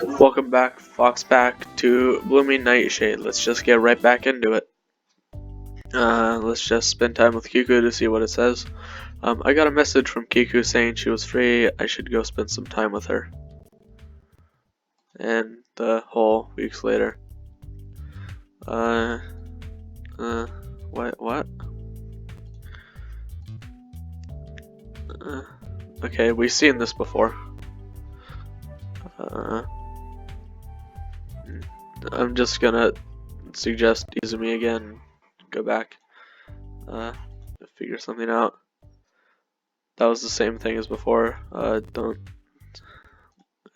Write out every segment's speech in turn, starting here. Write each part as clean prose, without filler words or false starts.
Welcome back, Fox, back to Blooming Nightshade. Let's just get right back into it. Let's just spend time with Kiku to see what it says. I got a message from Kiku saying she was free. I should go spend some time with her. And the whole weeks later. What? Okay, we've seen this before. I'm just gonna suggest Izumi again. Go back. Figure something out. That was the same thing as before.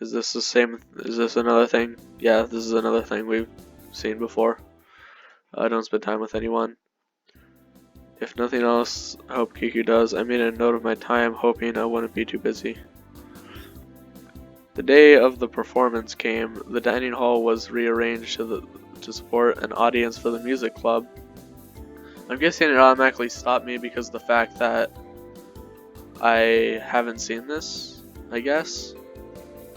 Is this the same? Is this another thing? Yeah, this is another thing we've seen before. Don't spend time with anyone. If nothing else, I hope Kiku does. I made a note of my time, hoping I wouldn't be too busy. The day of the performance came. The dining hall was rearranged to support an audience for the music club. I'm guessing it automatically stopped me because of the fact that I haven't seen this, I guess.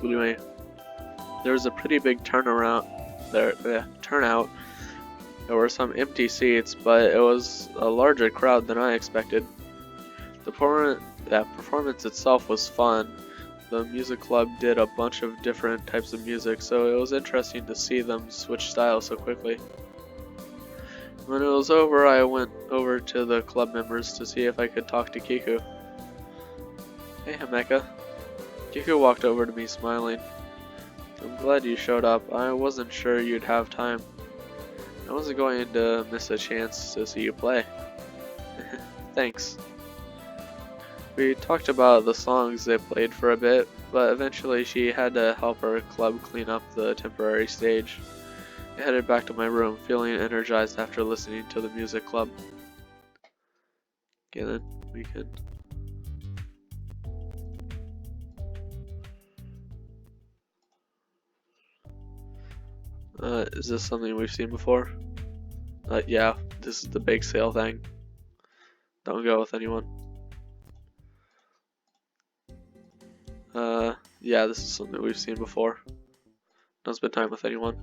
Anyway, there was a pretty big turnout. There were some empty seats, but it was a larger crowd than I expected. The performance itself was fun. The music club did a bunch of different types of music, so it was interesting to see them switch styles so quickly. When it was over, I went over to the club members to see if I could talk to Kiku. Hey, Himeka. Kiku walked over to me smiling. I'm glad you showed up. I wasn't sure you'd have time. I wasn't going to miss a chance to see you play. Thanks. We talked about the songs they played for a bit, but eventually she had to help her club clean up the temporary stage. I headed back to my room, feeling energized after listening to the music club. Okay then, we can... is this something we've seen before? Yeah, this is the bake sale thing. Don't go with anyone. Yeah, this is something we've seen before. Don't spend time with anyone.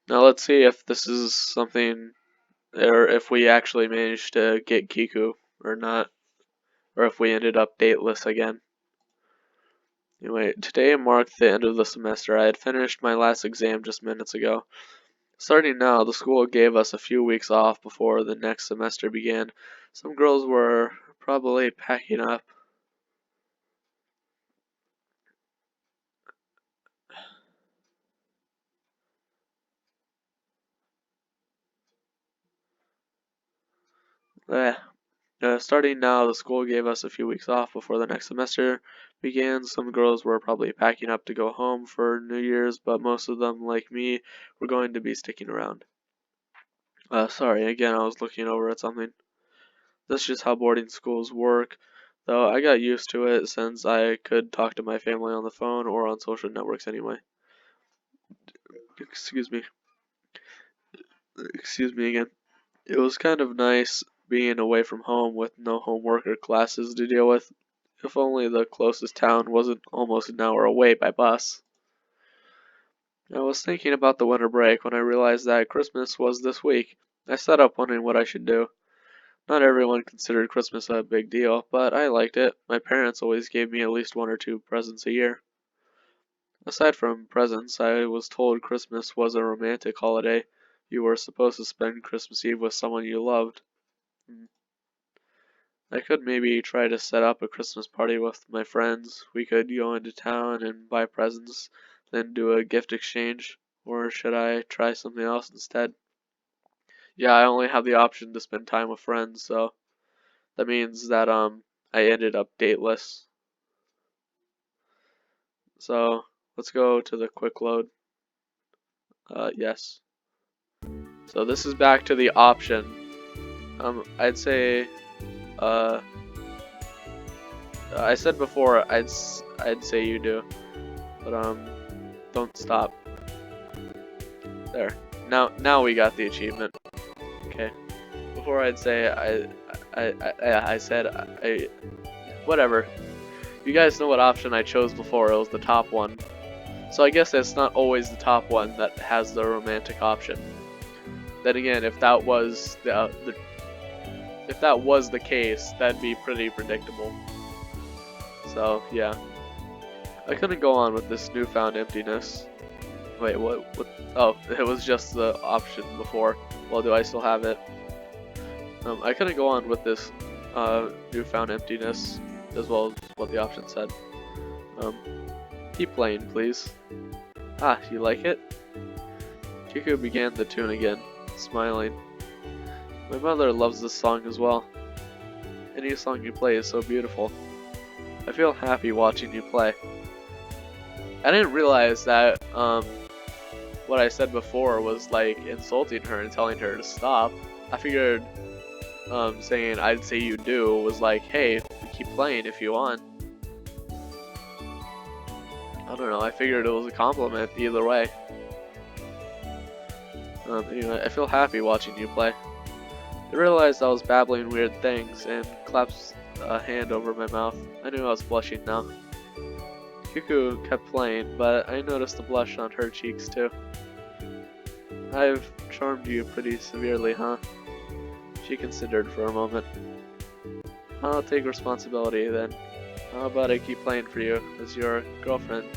Now let's see if this is something, or if we actually managed to get Kiku or not, or if we ended up dateless again. Anyway, today marked the end of the semester. I had finished my last exam just minutes ago. Starting now, the school gave us a few weeks off before the next semester began. Some girls were probably packing up. Starting now, the school gave us a few weeks off before the next semester began. Some girls were probably packing up to go home for New Year's, but most of them, like me, were going to be sticking around. Sorry, again, I was looking over at something. That's just how boarding schools work, though I got used to it since I could talk to my family on the phone or on social networks anyway. Excuse me. Excuse me again. It was kind of nice being away from home with no homework or classes to deal with. If only the closest town wasn't almost an hour away by bus. I was thinking about the winter break when I realized that Christmas was this week. I sat up wondering what I should do. Not everyone considered Christmas a big deal, but I liked it. My parents always gave me at least one or two presents a year. Aside from presents, I was told Christmas was a romantic holiday. You were supposed to spend Christmas Eve with someone you loved. I could maybe try to set up a Christmas party with my friends. We could go into town and buy presents, then do a gift exchange. Or should I try something else instead? Yeah, I only have the option to spend time with friends, so that means that I ended up dateless. So let's go to the quick load. Yes. So this is back to the option. I'd say I said before I'd say you do, but don't stop. There. Now we got the achievement. Okay. Before I'd say I said whatever. You guys know what option I chose before. It was the top one. So I guess it's not always the top one that has the romantic option. Then again, if that was the case, that'd be pretty predictable. So yeah, I couldn't go on with this newfound emptiness. Wait, what? Oh, it was just the option before. Well, do I still have it? I couldn't go on with this newfound emptiness as well as what the option said. Keep playing, please. Ah, you like it? Kiku began the tune again, smiling. My mother loves this song as well. Any song you play is so beautiful. I feel happy watching you play. I didn't realize that what I said before was like insulting her and telling her to stop. I figured saying I'd say you do was like, hey, keep playing if you want. I don't know, I figured it was a compliment either way. Anyway, I feel happy watching you play. I realized I was babbling weird things and clapped a hand over my mouth. I knew I was blushing now. Kiku kept playing, but I noticed the blush on her cheeks too. I've charmed you pretty severely, huh? She considered for a moment. I'll take responsibility then. How about I keep playing for you as your girlfriend?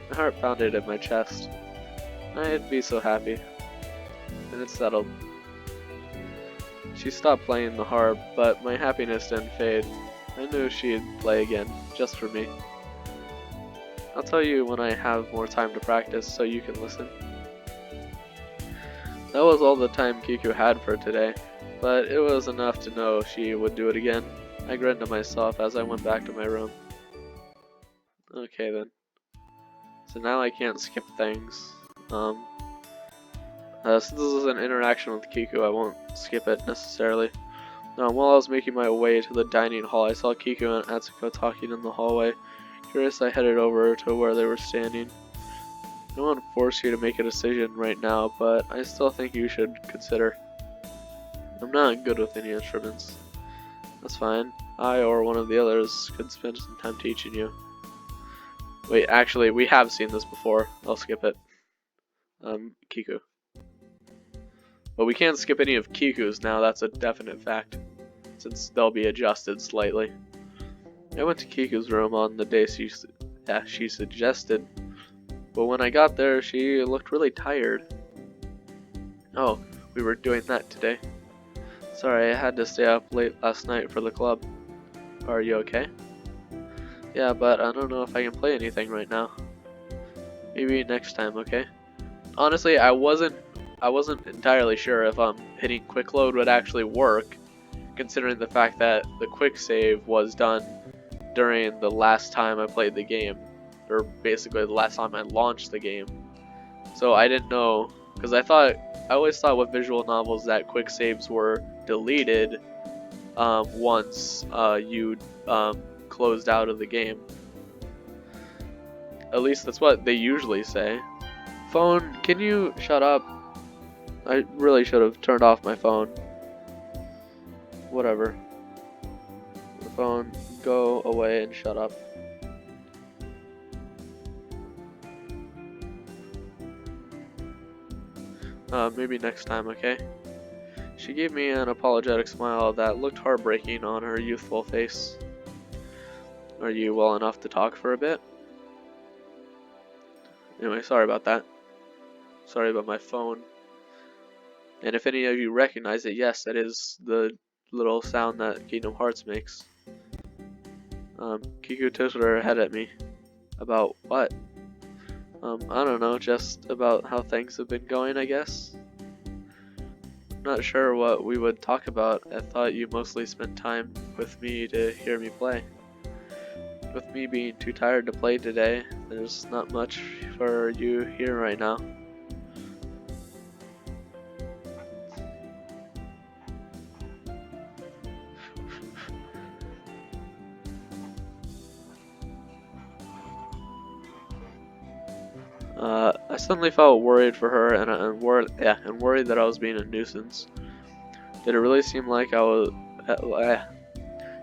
My heart pounded in my chest. I'd be so happy. And it settled. She stopped playing the harp, but my happiness didn't fade. I knew she'd play again, just for me. I'll tell you when I have more time to practice so you can listen. That was all the time Kiku had for today, but it was enough to know she would do it again. I grinned to myself as I went back to my room. Okay then. So now I can't skip things. Since this is an interaction with Kiku, I won't skip it necessarily. While I was making my way to the dining hall, I saw Kiku and Atsuko talking in the hallway. Curious, I headed over to where they were standing. I don't want to force you to make a decision right now, but I still think you should consider. I'm not good with any instruments. That's fine. I or one of the others could spend some time teaching you. Wait, actually, we have seen this before. I'll skip it. Kiku. But we can't skip any of Kiku's now, that's a definite fact, since they'll be adjusted slightly. I went to Kiku's room on the day she suggested, but when I got there, she looked really tired. Oh, we were doing that today. Sorry, I had to stay up late last night for the club. Are you okay? Yeah, but I don't know if I can play anything right now. Maybe next time, okay? Honestly, I wasn't entirely sure if hitting quick load would actually work, considering the fact that the quick save was done during the last time I played the game, or basically the last time I launched the game. So I didn't know, because I always thought with visual novels that quick saves were deleted once you closed out of the game. At least that's what they usually say. Phone, can you shut up? I really should have turned off my phone. Whatever. The phone, go away and shut up. Maybe next time, okay? She gave me an apologetic smile that looked heartbreaking on her youthful face. Are you well enough to talk for a bit? Anyway, sorry about that. Sorry about my phone. And if any of you recognize it, yes, that is the little sound that Kingdom Hearts makes. Kiku tilted her head at me. About what? I don't know, just about how things have been going, I guess. Not sure what we would talk about. I thought you mostly spent time with me to hear me play. With me being too tired to play today, there's not much for you here right now. I suddenly felt worried for her and worried that I was being a nuisance. Did it really seem like I was...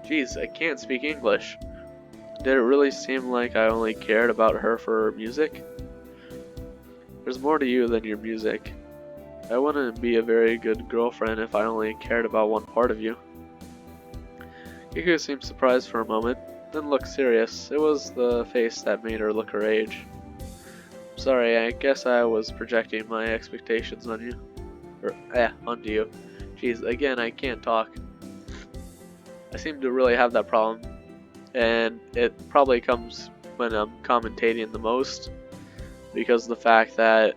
Jeez, I can't speak English. Did it really seem like I only cared about her for music? There's more to you than your music. I wouldn't be a very good girlfriend if I only cared about one part of you. Kiku seemed surprised for a moment, then looked serious. It was the face that made her look her age. Sorry, I guess I was projecting my expectations on you. Onto you. Jeez, again, I can't talk. I seem to really have that problem, and it probably comes when I'm commentating the most, because of the fact that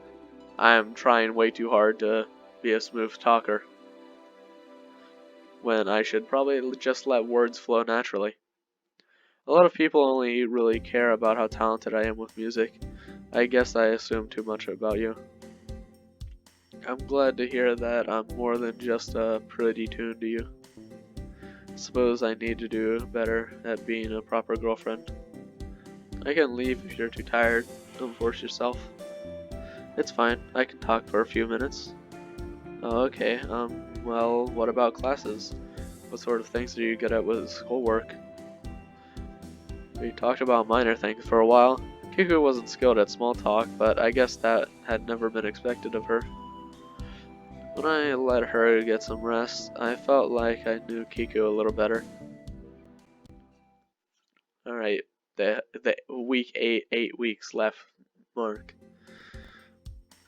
I'm trying way too hard to be a smooth talker, when I should probably just let words flow naturally. A lot of people only really care about how talented I am with music. I guess I assume too much about you. I'm glad to hear that I'm more than just a pretty tune to you. Suppose I need to do better at being a proper girlfriend. I can leave if you're too tired. Don't force yourself. It's fine, I can talk for a few minutes. Oh, okay, well, what about classes? What sort of things are you good at with schoolwork? We talked about minor things for a while. Kiku wasn't skilled at small talk, but I guess that had never been expected of her. When I let her get some rest, I felt like I knew Kiku a little better. Alright, the week 8 weeks left mark.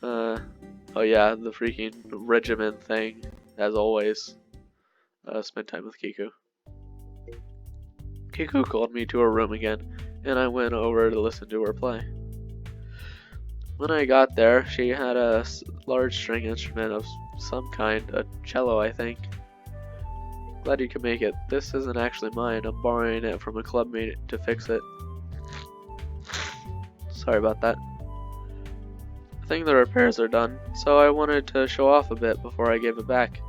Oh yeah, the freaking regimen thing, as always. Spend time with Kiku. Kiku called me to her room again, and I went over to listen to her play. When I got there, she had a large string instrument of some kind, a cello, I think. Glad you could make it. This isn't actually mine. I'm borrowing it from a clubmate to fix it. Sorry about that. I think the repairs are done, so I wanted to show off a bit before I gave it back.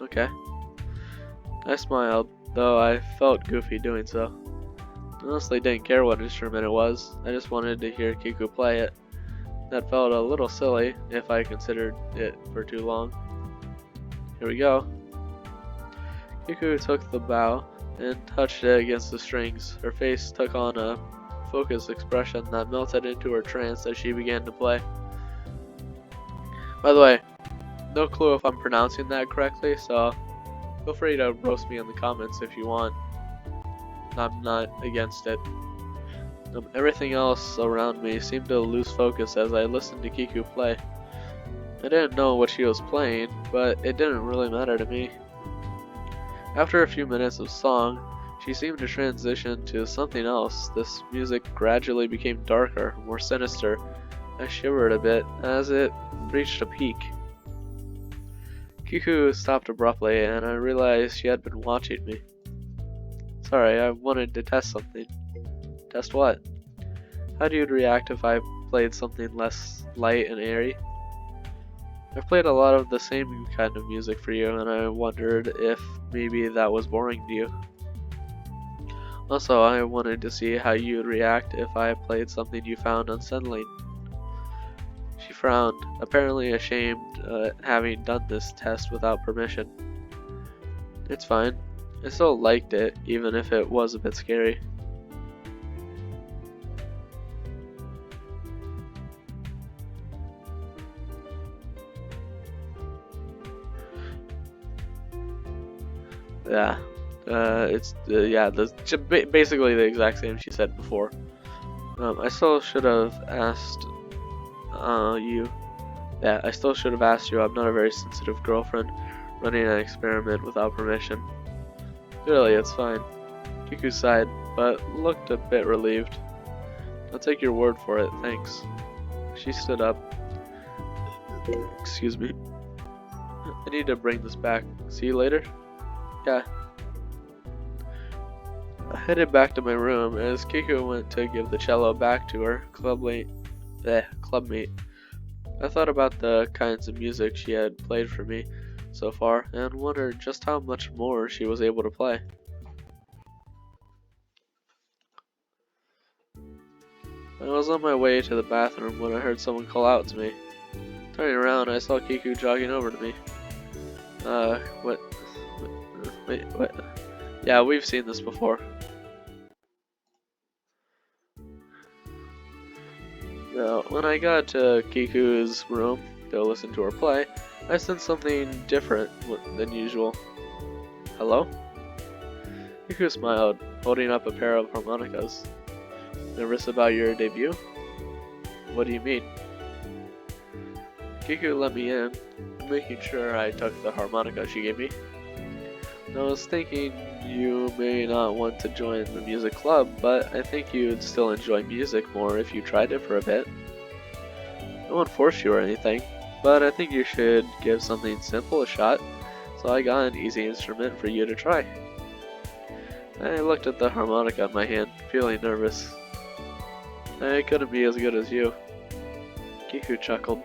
Okay. I smiled, though I felt goofy doing so. I honestly didn't care what instrument it was. I just wanted to hear Kiku play it. That felt a little silly if I considered it for too long. Here we go. Kiku took the bow and touched it against the strings. Her face took on a focused expression that melted into her trance as she began to play. By the way, no clue if I'm pronouncing that correctly, so feel free to roast me in the comments if you want. I'm not against it. Everything else around me seemed to lose focus as I listened to Kiku play. I didn't know what she was playing, but it didn't really matter to me. After a few minutes of song, she seemed to transition to something else. This music gradually became darker, more sinister. I shivered a bit as it reached a peak. Kiku stopped abruptly, and I realized she had been watching me. Sorry, I wanted to test something. Test what? How do you react if I played something less light and airy? I've played a lot of the same kind of music for you, and I wondered if maybe that was boring to you. Also, I wanted to see how you'd react if I played something you found unsettling. She frowned, apparently ashamed at having done this test without permission. It's fine. I still liked it, even if it was a bit scary. Yeah, it's basically the exact same she said before. I still should have asked you. Yeah, I still should have asked you. I'm not a very sensitive girlfriend, running an experiment without permission. Really, it's fine. Kiku sighed, but looked a bit relieved. I'll take your word for it, thanks. She stood up. Excuse me. I need to bring this back. See you later? Yeah. I headed back to my room as Kiku went to give the cello back to her clubmate. I thought about the kinds of music she had played for me so far and wondered just how much more she was able to play. I was on my way to the bathroom when I heard someone call out to me. Turning around, I saw Kiku jogging over to me. What? Yeah, we've seen this before. Now, when I got to Kiku's room to listen to her play, I sensed something different than usual. Hello? Kiku smiled, holding up a pair of harmonicas. Nervous about your debut? What do you mean? Kiku let me in, making sure I took the harmonica she gave me. I was thinking you may not want to join the music club, but I think you'd still enjoy music more if you tried it for a bit. No one forced you or anything, but I think you should give something simple a shot, so I got an easy instrument for you to try. I looked at the harmonica in my hand, feeling nervous. I couldn't be as good as you. Kiku chuckled.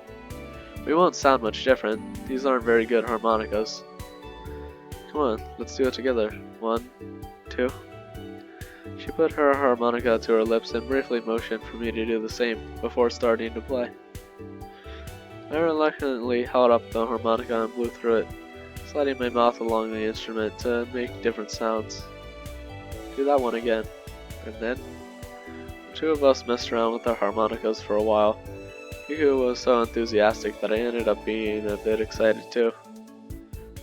We won't sound much different. These aren't very good harmonicas. Come on, let's do it together. 1, 2. She put her harmonica to her lips and briefly motioned for me to do the same before starting to play. I reluctantly held up the harmonica and blew through it, sliding my mouth along the instrument to make different sounds. Do that one again. And then, the two of us messed around with our harmonicas for a while. Kiku was so enthusiastic that I ended up being a bit excited too.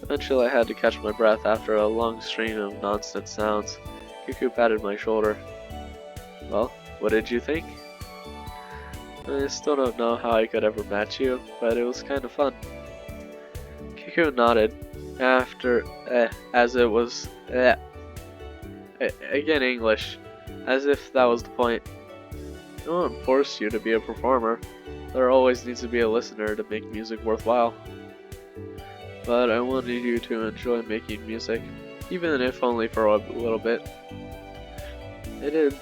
Eventually I had to catch my breath after a long string of nonsense sounds. Kiku patted my shoulder. Well, what did you think? I still don't know how I could ever match you, but it was kind of fun. Kiku nodded, as it was, again English, as if that was the point. No one forced you to be a performer. There always needs to be a listener to make music worthwhile. But I wanted you to enjoy making music, even if only for a little bit. I did.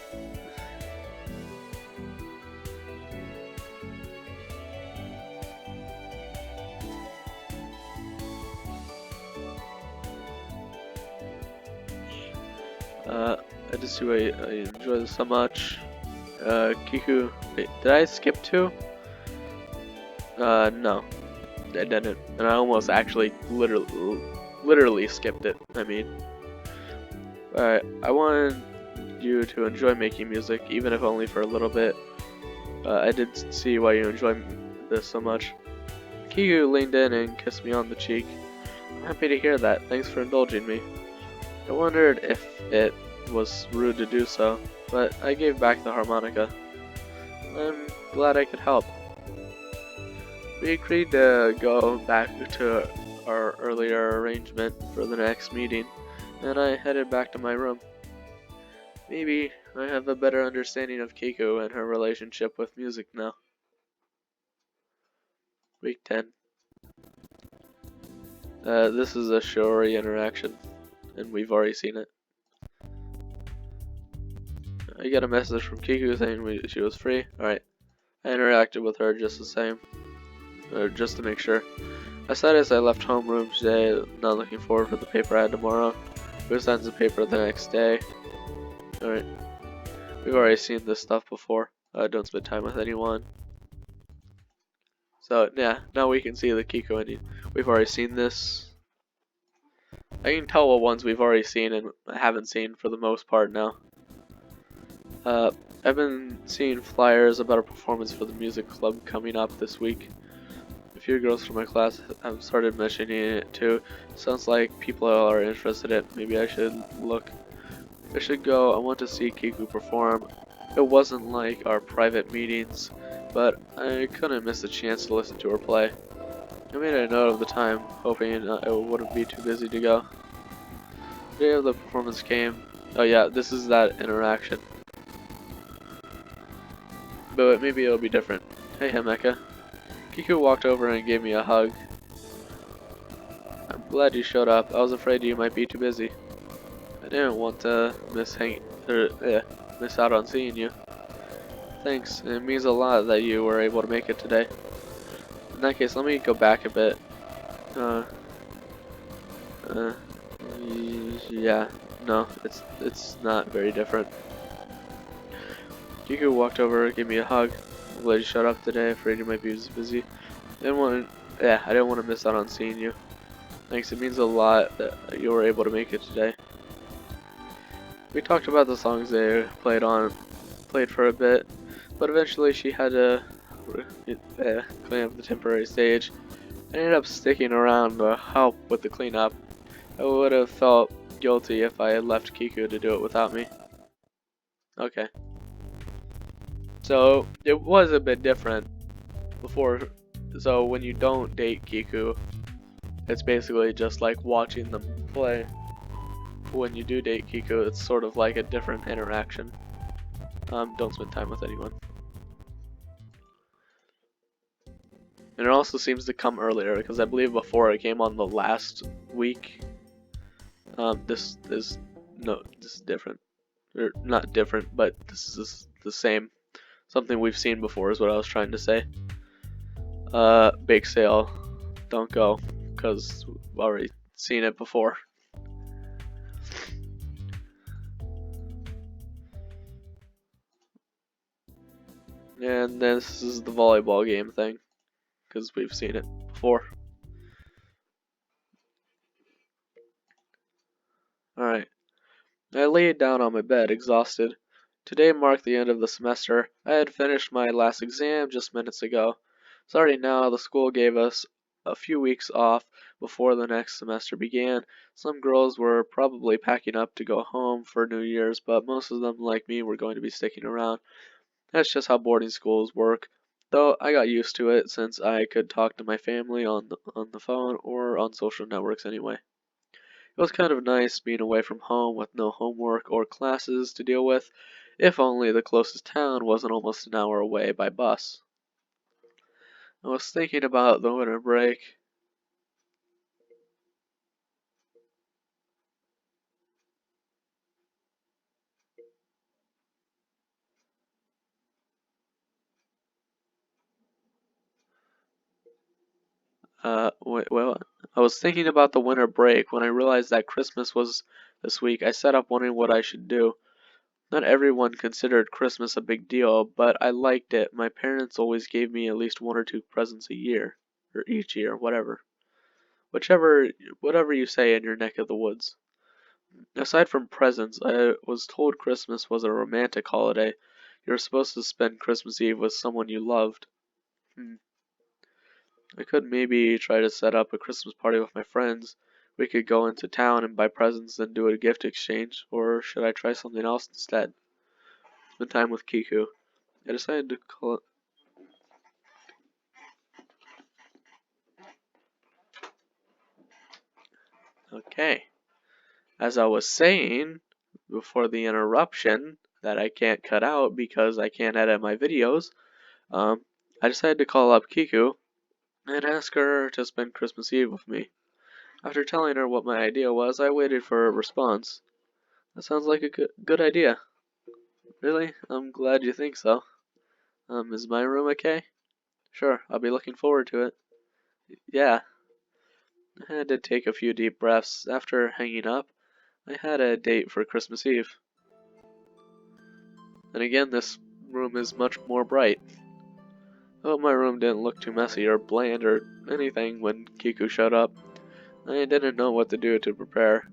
I just do. I enjoy this so much. Kiku, wait, did I skip 2? No, I didn't, and I almost actually literally skipped it. I mean, alright, I wanted you to enjoy making music, even if only for a little bit. I did see why you enjoy this so much. Kiku leaned in and kissed me on the cheek. I'm happy to hear that. Thanks for indulging me. I wondered if it was rude to do so, but I gave back the harmonica. I'm glad I could help. We agreed to go back to our earlier arrangement for the next meeting, and I headed back to my room. Maybe I have a better understanding of Kiku and her relationship with music now. Week 10. This is a Shiori interaction, and we've already seen it. I got a message from Kiku saying she was free. Alright. I interacted with her just the same. Just to make sure. I said as I left homeroom today, not looking forward for the paper I had tomorrow. Who sends the paper the next day? Alright. We've already seen this stuff before. Don't spend time with anyone. So, yeah, now we can see the Kiku Ending. We've already seen this. I can tell what ones we've already seen and haven't seen for the most part now. I've been seeing flyers about a performance for the music club coming up this week. A few girls from my class have started mentioning it too. Sounds like people are interested in it. Maybe I should look. I should go. I want to see Kiku perform. It wasn't like our private meetings, but I couldn't miss a chance to listen to her play. I made a note of the time, hoping I wouldn't be too busy to go. The day of the performance came. Oh yeah, this is that interaction. But maybe it'll be different. Hey Himeka. Kiku walked over and gave me a hug. I'm glad you showed up. I was afraid you might be too busy. I didn't want to miss out on seeing you. Thanks. It means a lot that you were able to make it today. In that case, let me go back a bit. Yeah. No, it's not very different. Kiku walked over, gave me a hug. I'm glad you showed up today. Afraid you might be busy. I didn't want to miss out on seeing you. Thanks. It means a lot that you were able to make it today. We talked about the songs they played for a bit. but eventually she had to clean up the temporary stage. I ended up sticking around to help with the cleanup. I would have felt guilty if I had left Kiku to do it without me. Okay. So, it was a bit different before. So, when you don't date Kiku, it's basically just like watching them play. When you do date Kiku, it's sort of like a different interaction. Don't spend time with anyone. And it also seems to come earlier, because I believe before it came on the last week. This is different. Or not different, but this is the same. Something we've seen before is what I was trying to say. Bake sale. Don't go, because we've already seen it before. And this is the volleyball game thing, because we've seen it before. Alright. I laid down on my bed, exhausted. Today marked the end of the semester. I had finished my last exam just minutes ago. Sorry now, the school gave us a few weeks off before the next semester began. Some girls were probably packing up to go home for New Year's, but most of them, like me, were going to be sticking around. That's just how boarding schools work. Though I got used to it since I could talk to my family on the phone or on social networks anyway. It was kind of nice being away from home with no homework or classes to deal with, if only the closest town wasn't almost an hour away by bus. I was thinking about the winter break. Wait, what? I was thinking about the winter break when I realized that Christmas was this week. I sat up wondering what I should do. Not everyone considered Christmas a big deal, but I liked it. My parents always gave me at least one or two presents a year, or each year, whatever. Whatever you say in your neck of the woods. Aside from presents, I was told Christmas was a romantic holiday. You're supposed to spend Christmas Eve with someone you loved. I could maybe try to set up a Christmas party with my friends. We could go into town and buy presents and do a gift exchange, or should I try something else instead? Spend time with Kiku. I decided to call it. Okay. As I was saying before the interruption that I can't cut out because I can't edit my videos, I decided to call up Kiku and ask her to spend Christmas Eve with me. After telling her what my idea was, I waited for a response. That sounds like a good idea. Really? I'm glad you think so. Is my room okay? Sure, I'll be looking forward to it. Yeah. I had to take a few deep breaths. After hanging up, I had a date for Christmas Eve. And again, this room is much more bright. I hope my room didn't look too messy or bland or anything when Kiku showed up. I didn't know what to do to prepare.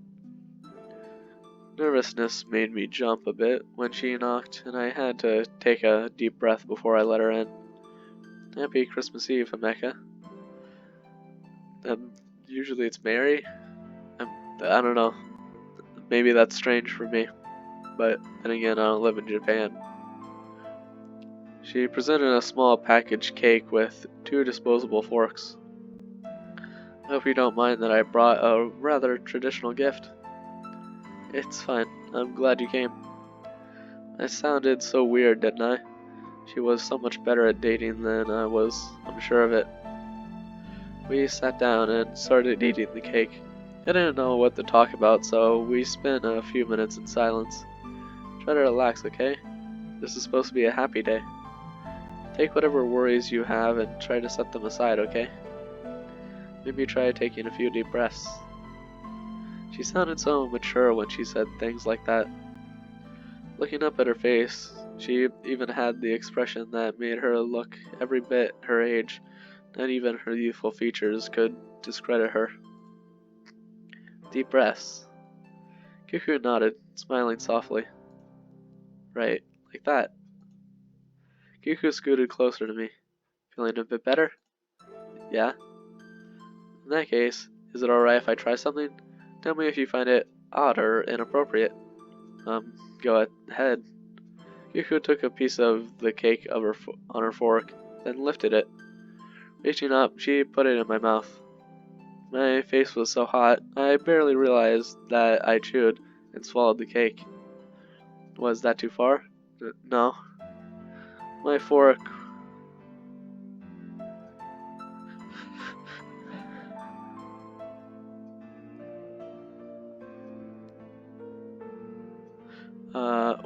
Nervousness made me jump a bit when she knocked, and I had to take a deep breath before I let her in. Happy Christmas Eve, Emeka. Usually it's Mary. I don't know. Maybe that's strange for me, but then again, I don't live in Japan. She presented a small packaged cake with 2 disposable forks. I hope you don't mind that I brought a rather traditional gift. It's fine. I'm glad you came. I sounded so weird, didn't I? She was so much better at dating than I was, I'm sure of it. We sat down and started eating the cake. I didn't know what to talk about, so we spent a few minutes in silence. Try to relax, okay? This is supposed to be a happy day. Take whatever worries you have and try to set them aside, okay? Maybe try taking a few deep breaths. She sounded so mature when she said things like that. Looking up at her face, she even had the expression that made her look every bit her age. Not even her youthful features could discredit her. Deep breaths. Kiku nodded, smiling softly. Right, like that. Kiku scooted closer to me. Feeling a bit better? Yeah? In that case, is it alright if I try something? Tell me if you find it odd or inappropriate. Go ahead. Kiku took a piece of the cake on her fork, then lifted it. Reaching up, she put it in my mouth. My face was so hot, I barely realized that I chewed and swallowed the cake. Was that too far? No. My fork...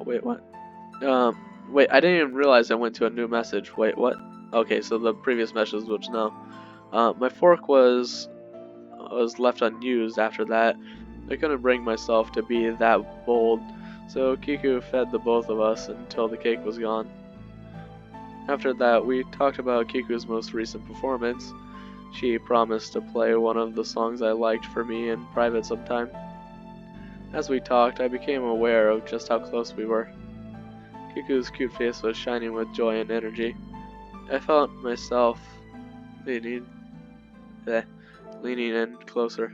wait, what? Wait, I didn't even realize I went to a new message. Wait, what? Okay, so the previous message was no. My fork was left unused after that. I couldn't bring myself to be that bold, so Kiku fed the both of us until the cake was gone. After that, we talked about Kiku's most recent performance. She promised to play one of the songs I liked for me in private sometime. As we talked, I became aware of just how close we were. Kiku's cute face was shining with joy and energy. I felt myself leaning in closer.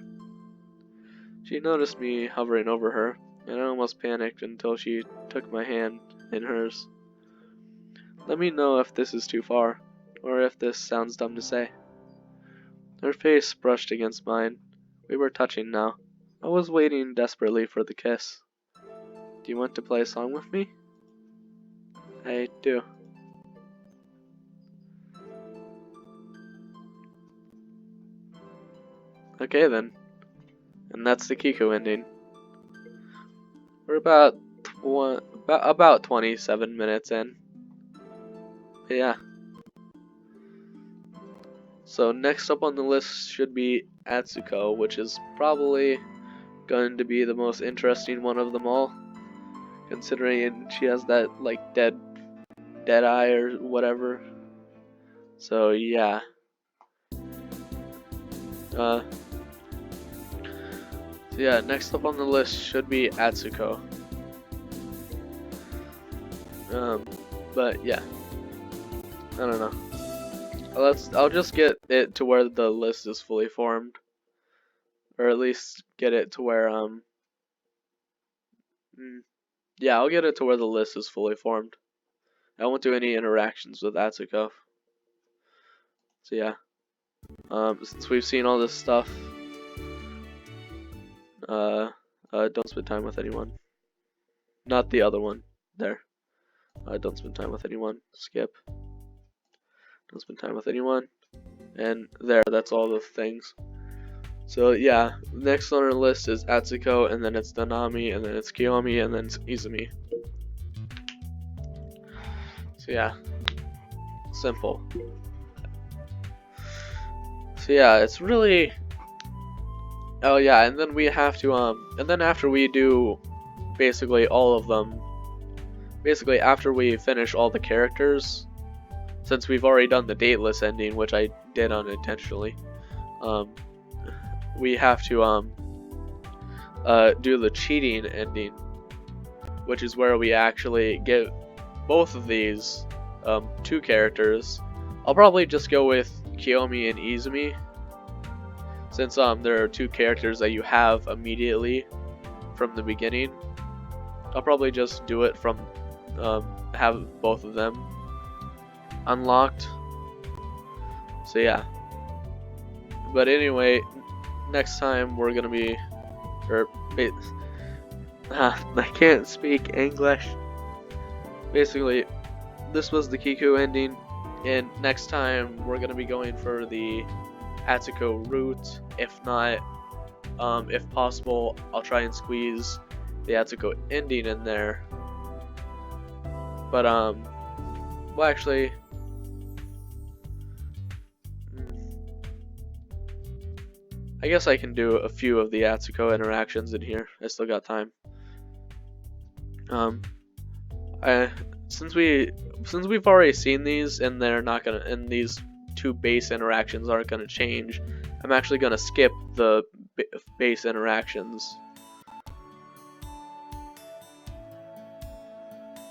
She noticed me hovering over her, and I almost panicked until she took my hand in hers. Let me know if this is too far, or if this sounds dumb to say. Her face brushed against mine. We were touching now. I was waiting desperately for the kiss. Do you want to play a song with me? I do. Okay then. And that's the Kiku ending. We're about 27 minutes in. But yeah. So next up on the list should be Atsuko, which is probably going to be the most interesting one of them all, considering she has that like dead eye or whatever. So yeah. So yeah, next up on the list should be Atsuko. But yeah, I don't know. I'll just get it to where the list is fully formed, or at least get it to where yeah, I'll get it to where the list is fully formed. I won't do any interactions with Atsuko. So yeah, since we've seen all this stuff, don't spend time with anyone. Not the other one. There. Don't spend time with anyone. Skip. Don't spend time with anyone. And there, that's all the things. So yeah, next on our list is Atsuko, and then it's Nanami, and then it's Kiyomi, and then it's Izumi. So yeah, simple. So yeah, it's really... Oh yeah, and then we have to, and then after we do basically all of them, basically after we finish all the characters, since we've already done the dateless ending, which I did unintentionally, we have to do the cheating ending, which is where we actually get both of these two characters. I'll probably just go with Kiyomi and Izumi, since there are two characters that you have immediately from the beginning. I'll probably just do it from have both of them unlocked. So yeah. But anyway, next time we're gonna be, I can't speak English. Basically, this was the Kiku ending, and next time we're gonna be going for the Atsuko route. If not, if possible, I'll try and squeeze the Atsuko ending in there. But well, actually, I guess I can do a few of the Atsuko interactions in here. I still got time. Since we've already seen these, and they're not gonna, and these two base interactions aren't gonna change, I'm actually gonna skip the base interactions.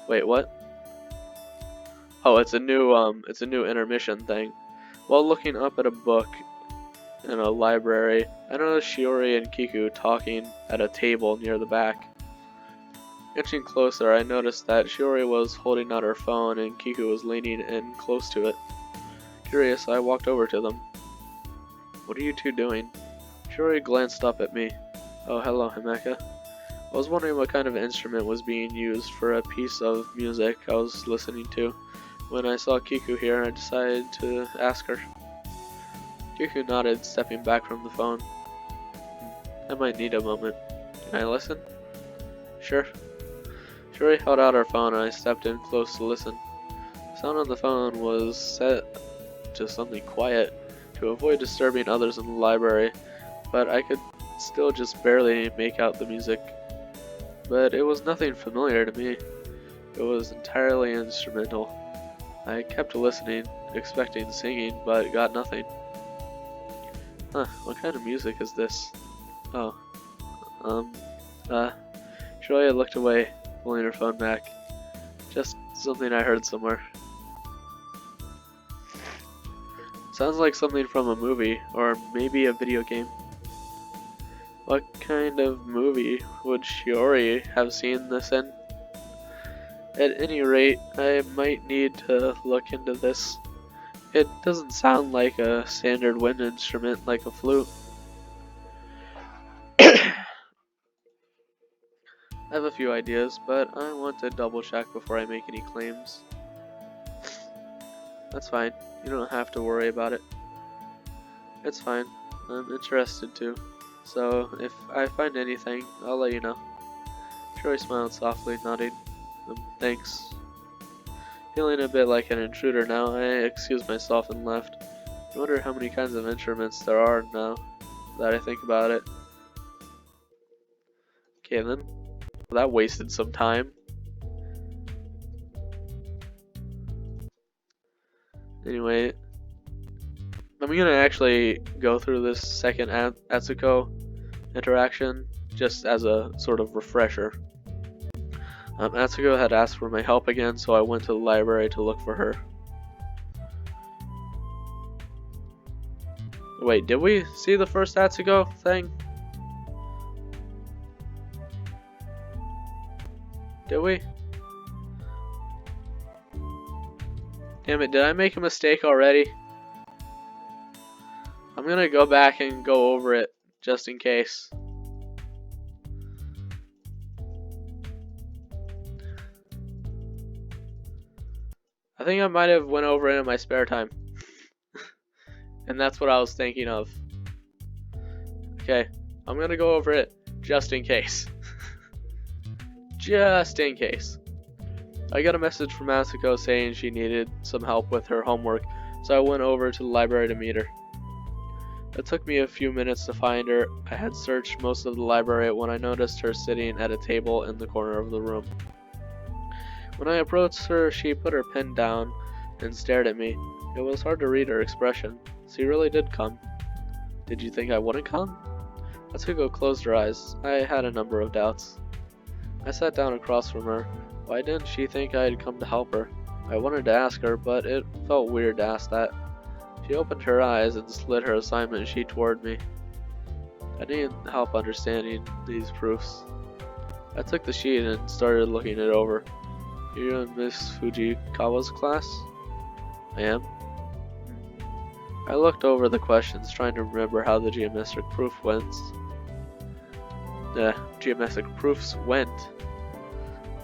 Wait, what? Oh, it's a new intermission thing. While looking up at a book in a library, I noticed Shiori and Kiku talking at a table near the back. Inching closer, I noticed that Shiori was holding out her phone and Kiku was leaning in close to it. Curious, I walked over to them. What are you two doing? Shiori glanced up at me. Oh, hello, Himeka. I was wondering what kind of instrument was being used for a piece of music I was listening to. When I saw Kiku here, I decided to ask her. Kiku nodded, stepping back from the phone. I might need a moment. Can I listen? Sure. Shiori held out her phone and I stepped in close to listen. The sound on the phone was set to something quiet to avoid disturbing others in the library, but I could still just barely make out the music. But it was nothing familiar to me. It was entirely instrumental. I kept listening, expecting singing, but got nothing. Huh, what kind of music is this? Oh. Shiori looked away, pulling her phone back. Just something I heard somewhere. Sounds like something from a movie, or maybe a video game. What kind of movie would Shiori have seen this in? At any rate, I might need to look into this. It doesn't sound like a standard wind instrument like a flute. I have a few ideas, but I want to double check before I make any claims. That's fine. You don't have to worry about it. It's fine. I'm interested too. So, if I find anything, I'll let you know. Troy smiled softly, nodding. Thanks. Feeling a bit like an intruder now, I excused myself and left. I wonder how many kinds of instruments there are now that I think about it. Okay then. Well, that wasted some time. Anyway, I'm gonna actually go through this second Atsuko interaction just as a sort of refresher. Atsuko had asked for my help again, so I went to the library to look for her. Wait, did we see the first Atsuko thing? Did we? Damn it, did I make a mistake already? I'm gonna go back and go over it, just in case. I think I might have went over it in my spare time. And that's what I was thinking of. Okay, I'm gonna go over it, just in case. Just in case. I got a message from Atsuko saying she needed some help with her homework, so I went over to the library to meet her. It took me a few minutes to find her. I had searched most of the library when I noticed her sitting at a table in the corner of the room. When I approached her, she put her pen down and stared at me. It was hard to read her expression. She really did come. Did you think I wouldn't come? Atsuko closed her eyes. I had a number of doubts. I sat down across from her. Why didn't she think I had come to help her? I wanted to ask her, but it felt weird to ask that. She opened her eyes and slid her assignment sheet toward me. I needed help understanding these proofs. I took the sheet and started looking it over. You're in Miss Fujikawa's class? I am. I looked over the questions, trying to remember how the geometric proof went. The geometric proofs went.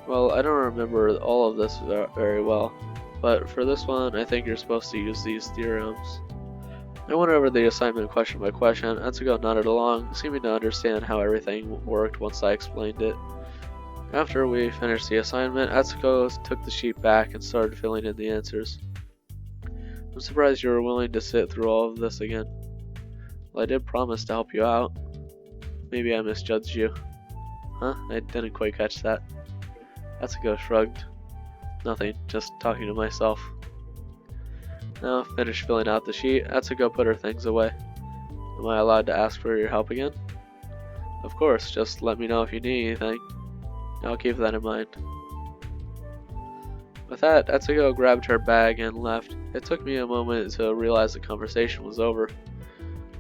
Well, I don't remember all of this very well, but for this one, I think you're supposed to use these theorems. I went over the assignment question by question. Atsuko nodded along, seeming to understand how everything worked once I explained it. After we finished the assignment, Atsuko took the sheet back and started filling in the answers. I'm surprised you were willing to sit through all of this again. Well, I did promise to help you out. Maybe I misjudged you. Huh? I didn't quite catch that. Atsuko shrugged. Nothing, just talking to myself. Now, finished filling out the sheet, Atsuko put her things away. Am I allowed to ask for your help again? Of course, just let me know if you need anything. I'll keep that in mind. With that, Atsuko grabbed her bag and left. It took me a moment to realize the conversation was over.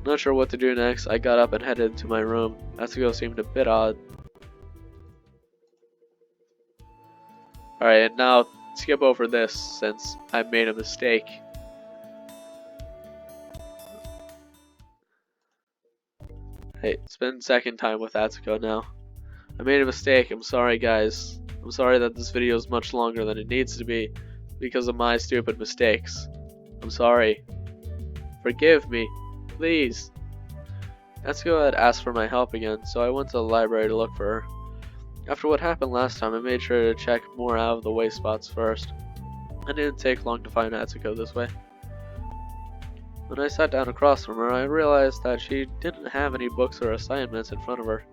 Not sure what to do next, I got up and headed to my room. Atsuko seemed a bit odd. Alright, and now skip over this since I made a mistake. Hey, spend second time with Atsuko now. I made a mistake, I'm sorry guys. I'm sorry that this video is much longer than it needs to be because of my stupid mistakes. I'm sorry. Forgive me, please. Atsuko had asked for my help again, so I went to the library to look for her. After what happened last time, I made sure to check more out of the way spots first. It didn't take long to find Atsuko this way. When I sat down across from her, I realized that she didn't have any books or assignments in front of her.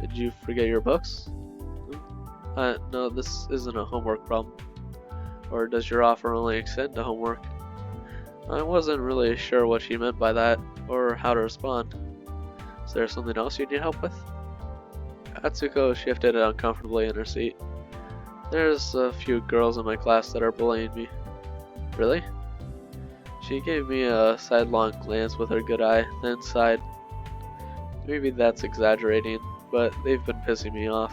Did you forget your books? No, this isn't a homework problem. Or does your offer only extend to homework? I wasn't really sure what she meant by that, or how to respond. Is there something else you need help with? Atsuko shifted uncomfortably in her seat. There's a few girls in my class that are bullying me. Really? She gave me a sidelong glance with her good eye, then sighed. Maybe that's exaggerating, but they've been pissing me off.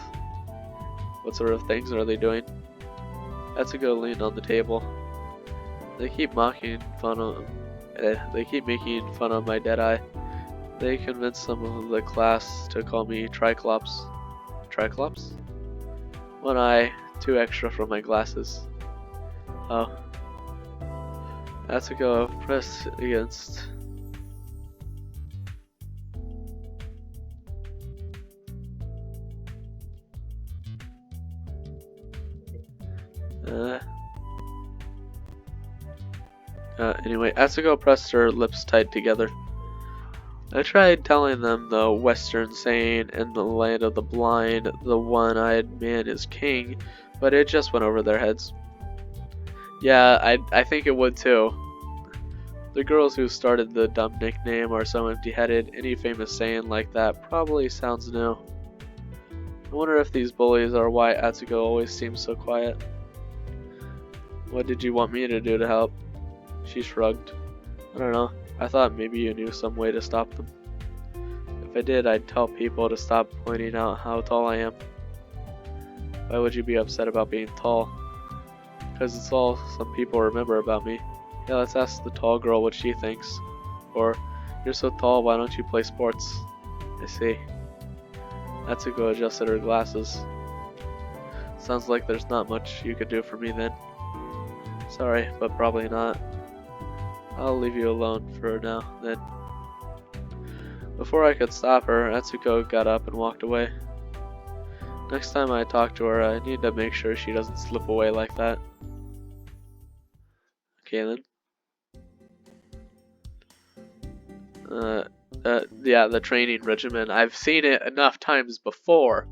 What sort of things are they doing? Atsuko leaned on the table. They keep making fun of my dead eye. They convinced some of the class to call me Triclops. Triclops? One eye, two extra from my glasses. Oh. Atsuko pressed against. Anyway, Atsuko pressed her lips tight together. I tried telling them the Western saying, in the land of the blind, the one-eyed man is king, but it just went over their heads. Yeah, I think it would too. The girls who started the dumb nickname are so empty-headed, any famous saying like that probably sounds new. I wonder if these bullies are why Atsuko always seems so quiet. What did you want me to do to help? She shrugged. I don't know. I thought maybe you knew some way to stop them. If I did, I'd tell people to stop pointing out how tall I am. Why would you be upset about being tall? Because it's all some people remember about me. Yeah, let's ask the tall girl what she thinks. Or, you're so tall, why don't you play sports? I see. Atsuko adjusted her glasses. Sounds like there's not much you could do for me then. Sorry, but probably not. I'll leave you alone for now, then. Before I could stop her, Atsuko got up and walked away. Next time I talk to her, I need to make sure she doesn't slip away like that. Okay then. Yeah, the training regimen. I've seen it enough times before.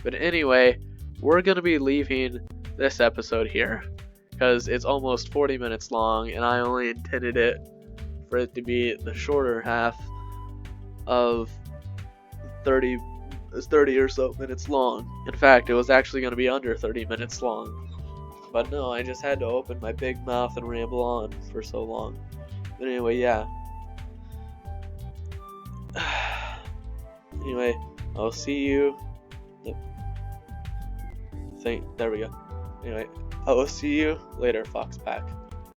But anyway, we're gonna be leaving this episode here, because it's almost 40 minutes long, and I only intended it for it to be the shorter half of 30 or so minutes long. In fact, it was actually going to be under 30 minutes long. But no, I just had to open my big mouth and ramble on for so long. But anyway, yeah. Anyway, I'll see you. There we go. Anyway, I will see you later, Fox Pack.